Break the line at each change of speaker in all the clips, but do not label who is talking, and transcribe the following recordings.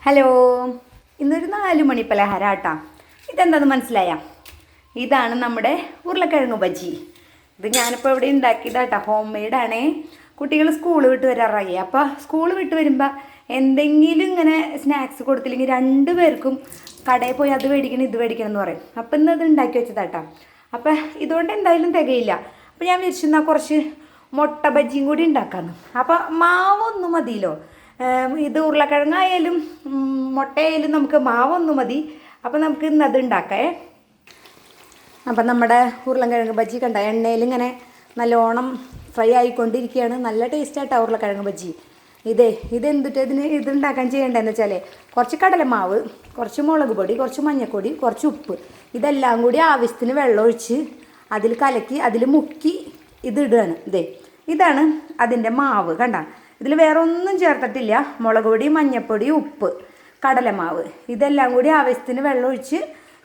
Hello, ഇന്നൊരു 4 മണി പലഹാരാട്ടാ. ഇതെന്താണെന്ന് മനസ്സിലായ? ഇതാണ് നമ്മുടെ ഉരുളക്കിഴങ്ങ് ബജ്ജി. ഇത് ഞാനിപ്പോൾ ഇവിടെ ഉണ്ടാക്കിയതാട്ടാ, ഹോം മെയ്ഡാണേ. കുട്ടികൾ സ്കൂൾ വിട്ട് വരാറായി. അപ്പോൾ സ്കൂൾ വിട്ട് വരുമ്പോൾ എന്തെങ്കിലും ഇങ്ങനെ സ്നാക്സ് കൊടുത്തില്ലെങ്കിൽ രണ്ടുപേർക്കും കടയിൽ പോയി അത് മേടിക്കണം ഇത് മേടിക്കണം എന്ന് പറയും. അപ്പം ഇന്നത് ഉണ്ടാക്കി വെച്ചതാട്ടാ. അപ്പം ഇതുകൊണ്ട് എന്തായാലും തികയില്ല. അപ്പം ഞാൻ വിചാരിച്ചെന്നാൽ കുറച്ച് മുട്ട ബജ്ജിയും കൂടി ഉണ്ടാക്കാമെന്ന്. അപ്പോൾ മാവൊന്നും മതിയല്ലോ. ഇത് ഉരുളക്കിഴങ്ങായാലും മുട്ടയായാലും നമുക്ക് മാവൊന്നും മതി. അപ്പോൾ നമുക്ക് ഇന്ന് അത് ഉണ്ടാക്കേ. അപ്പം നമ്മുടെ ഉരുളക്കിഴങ്ങ് ബജ്ജി കണ്ട എണ്ണയിൽ ഇങ്ങനെ നല്ലോണം ഫ്രൈ ആയിക്കൊണ്ടിരിക്കുകയാണ്. നല്ല ടേസ്റ്റായിട്ടാണ് ഉരുളക്കിഴങ്ങ് ബജ്ജി. ഇതെന്തിട്ട് ഇതുണ്ടാക്കാൻ ചെയ്യേണ്ടതെന്ന് വെച്ചാൽ കുറച്ച് കടലമാവ്, കുറച്ച് മുളക് പൊടി, കുറച്ച് മഞ്ഞൾപ്പൊടി, കുറച്ച് ഉപ്പ്, ഇതെല്ലാം കൂടി ആവശ്യത്തിന് വെള്ളം ഒഴിച്ച് അതിൽ കലക്കി അതിൽ മുക്കി ഇതിടുകയാണ്. ഇതാണ് അതിൻ്റെ മാവ് കണ്ട. ഇതിൽ വേറെ ഒന്നും ചേർത്തിട്ടില്ല. മുളക് പൊടി, മഞ്ഞൾപ്പൊടി, ഉപ്പ്, കടലമാവ്, ഇതെല്ലാം കൂടി ആവശ്യത്തിന് വെള്ളം ഒഴിച്ച്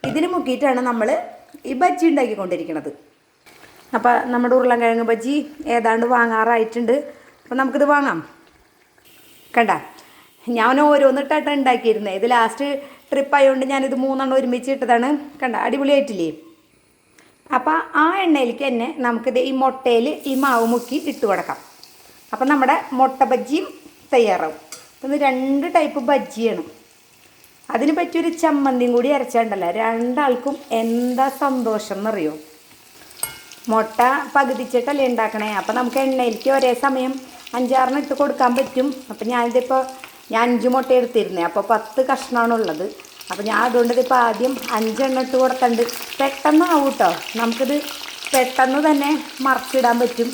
ഇതിന് മുക്കിയിട്ടാണ് നമ്മൾ ഈ ബജ്ജി ഉണ്ടാക്കിക്കൊണ്ടിരിക്കുന്നത്. അപ്പോൾ നമ്മുടെ ഉരുളക്കിഴങ്ങ് ബജ്ജി ഏതാണ്ട് വാങ്ങാറായിട്ടുണ്ട്. അപ്പോൾ നമുക്കിത് വാങ്ങാം. കണ്ട, ഞാൻ ഓരോന്നിട്ടാണ് ഉണ്ടാക്കിയിരുന്നത്. ഇത് ലാസ്റ്റ് ട്രിപ്പായതുകൊണ്ട് ഞാനിത് 3 ഒരുമിച്ച് ഇട്ടതാണ്. കണ്ട, അടിപൊളിയായിട്ടില്ലേ? അപ്പോൾ ആ എണ്ണയിലേക്ക് തന്നെ നമുക്കിത് ഈ മുട്ടയിൽ ഈ മാവ് മുക്കി ഇട്ട് കൊടുക്കാം. അപ്പം നമ്മുടെ മുട്ട ബജ്ജിയും തയ്യാറാവും. ഇന്ന് 2 ടൈപ്പ് ബജ്ജിയാണ്. അതിന് പറ്റിയൊരു ചമ്മന്തിയും കൂടി അരച്ചാണ്ടല്ലോ, രണ്ടാൾക്കും എന്താ സന്തോഷം എന്നറിയോ. മുട്ട പകുതിച്ചിട്ടല്ലേ ഉണ്ടാക്കണേ. അപ്പം നമുക്ക് എണ്ണയിലേക്ക് ഒരേ സമയം 5-6 ഇട്ട് കൊടുക്കാൻ പറ്റും. അപ്പം ഞാൻ 5 മുട്ട എടുത്തിരുന്നേ. അപ്പോൾ 10 കഷ്ണമാണുള്ളത്. അപ്പോൾ ഞാൻ അതുകൊണ്ട് ഇതിപ്പോൾ ആദ്യം 5 ഇട്ട് കൊടുക്കണ്ട്. പെട്ടെന്നാവും കേട്ടോ. നമുക്കിത് പെട്ടെന്ന് തന്നെ മറിച്ചിടാൻ പറ്റും.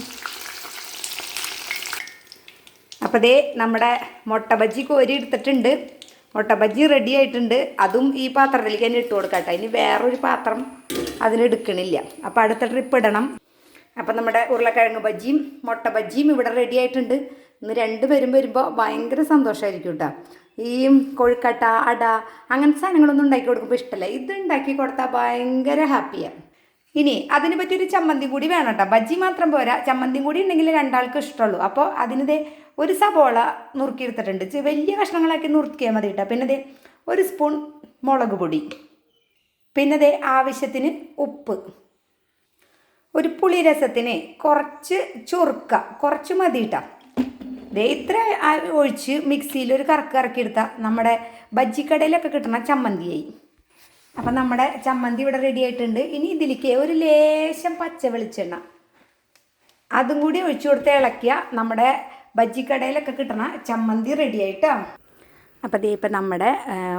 അപ്പോൾ നമ്മുടെ മുട്ട ബജ്ജി കോരി എടുത്തിട്ടുണ്ട്. മുട്ട ബജ്ജി റെഡി ആയിട്ടുണ്ട്. അതും ഈ പാത്രത്തിലേക്ക് തന്നെ ഇട്ട് കൊടുക്കട്ടെ. ഇനി വേറൊരു പാത്രം അതിനെടുക്കണില്ല. അപ്പോൾ അടുത്ത ട്രിപ്പ് ഇടണം. അപ്പം നമ്മുടെ ഉരുളക്കിഴങ്ങ് ബജ്ജിയും മുട്ട ബജ്ജിയും ഇവിടെ റെഡി ആയിട്ടുണ്ട്. ഇന്ന് 2 പേരും വരുമ്പോൾ ഭയങ്കര സന്തോഷമായിരിക്കും കേട്ടോ. ഈ കൊഴുക്കട്ട, അട അങ്ങനത്തെ സാധനങ്ങളൊന്നും ഉണ്ടാക്കി കൊടുക്കുമ്പോൾ ഇഷ്ടമല്ല. ഇത് ഉണ്ടാക്കി കൊടുത്താൽ ഭയങ്കര ഹാപ്പിയാണ്. ഇനി അതിന് പറ്റിയൊരു ചമ്മന്തി കൂടി വേണം കേട്ടോ. ബജ്ജി മാത്രം പോരാ, ചമ്മന്തിയും കൂടി ഉണ്ടെങ്കിൽ രണ്ടാൾക്കും ഇഷ്ടമുള്ളൂ. അപ്പോൾ അതിനിതേ ഒരു സബോള നുറുക്കിയെടുത്തിട്ടുണ്ട്. വലിയ കഷ്ണങ്ങളാക്കി നുറുക്കിയാൽ മതി കേട്ടോ. പിന്നെ 1 സ്പൂൺ മുളക് പൊടി, പിന്നെ ആവശ്യത്തിന് ഉപ്പ്, ഒരു പുളി രസത്തിന് കുറച്ച് ചുറുക്ക, കുറച്ച് മതി കേട്ടോ. ഇത്ര ഒഴിച്ച് മിക്സിയിൽ ഒരു കറക്കിയെടുത്താൽ നമ്മുടെ ബജ്ജിക്കടയിലൊക്കെ കിട്ടുന്ന ചമ്മന്തിയായി. അപ്പം നമ്മുടെ ചമ്മന്തി ഇവിടെ റെഡി ആയിട്ടുണ്ട്. ഇനി ഇതിലേക്ക് ഒരു ലേശം പച്ച വെളിച്ചെണ്ണ അതും കൂടി ഒഴിച്ചു കൊടുത്ത് ഇളക്കിയ നമ്മുടെ ബജ്ജിക്കടയിലൊക്കെ കിട്ടുന്ന ചമ്മന്തി റെഡി ആയിട്ടോ. അപ്പോൾ ഇപ്പം നമ്മുടെ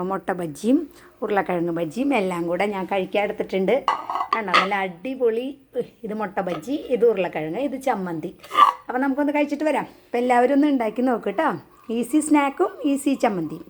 മുട്ട ബജ്ജിയും ഉരുളക്കിഴങ്ങ് ബജ്ജിയും എല്ലാം കൂടെ ഞാൻ കഴിക്കാൻ എടുത്തിട്ടുണ്ട്. കണ്ടോ, നല്ല അടിപൊളി. ഇത് മുട്ട ബജ്ജി, ഇത് ഉരുളക്കിഴങ്ങ്, ഇത് ചമ്മന്തി. അപ്പോൾ നമുക്കൊന്ന് കഴിച്ചിട്ട് വരാം. അപ്പോൾ എല്ലാവരും ഒന്ന് ഉണ്ടാക്കി നോക്ക് കേട്ടോ. ഈസി സ്നാക്കും ഈസി ചമ്മന്തിയും.